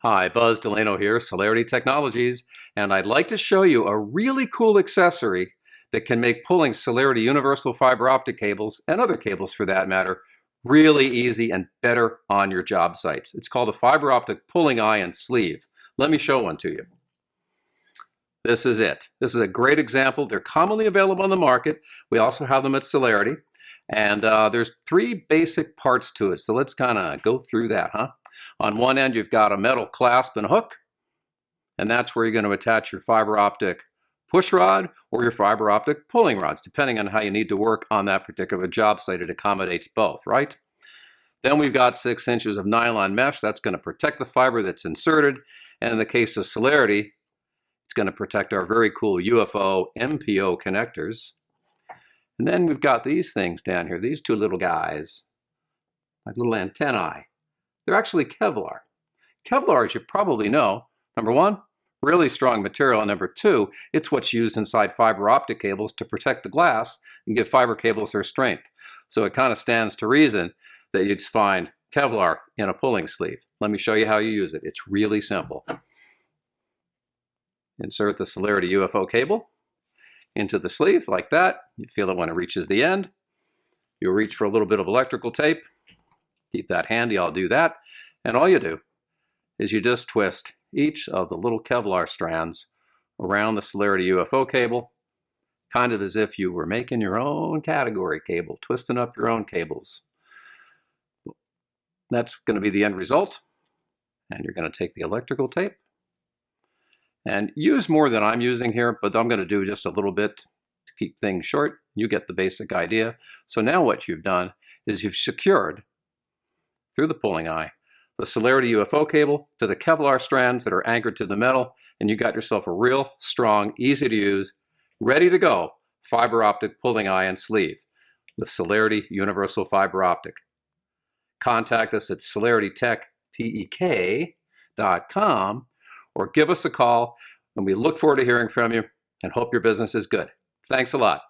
Hi, Buzz Delano here, Celerity Technologies, and I'd like to show you a really cool accessory that can make pulling Celerity universal fiber optic cables, and other cables for that matter, really easy and better on your job sites. It's called a fiber optic pulling eye and sleeve. Let me show one to you. This is it. This is a great example. They're commonly available on the market. We also have them at Celerity. And there's three basic parts to it. So let's kind of go through that, huh? On one end, you've got a metal clasp and hook, and that's where you're going to attach your fiber optic push rod or your fiber optic pulling rods, depending on how you need to work on that particular job site. It accommodates both, right? Then we've got 6 inches of nylon mesh. That's going to protect the fiber that's inserted. And in the case of Celerity, it's going to protect our very cool UFO MPO connectors. And then we've got these things down here, these two little guys, like little antennae. They're actually Kevlar. Kevlar, as you probably know, number one, really strong material, and number two, it's what's used inside fiber optic cables to protect the glass and give fiber cables their strength. So it kind of stands to reason that you'd find Kevlar in a pulling sleeve. Let me show you how you use it. It's really simple. Insert the Celerity UFO cable into the sleeve like that. You feel it when it reaches the end. You'll reach for a little bit of electrical tape. Keep that handy, I'll do that. And all you do is you just twist each of the little Kevlar strands around the Celerity UFO cable, kind of as if you were making your own category cable, twisting up your own cables. That's going to be the end result. And you're going to take the electrical tape and use more than I'm using here, but I'm going to do just a little bit to keep things short. You get the basic idea. So now what you've done is you've secured, through the pulling eye, the Celerity UFO cable to the Kevlar strands that are anchored to the metal, and you got yourself a real strong, easy to use, ready to go fiber optic pulling eye and sleeve with Celerity Universal Fiber Optic. Contact us at celeritytech.com or give us a call, and we look forward to hearing from you and hope your business is good. Thanks a lot.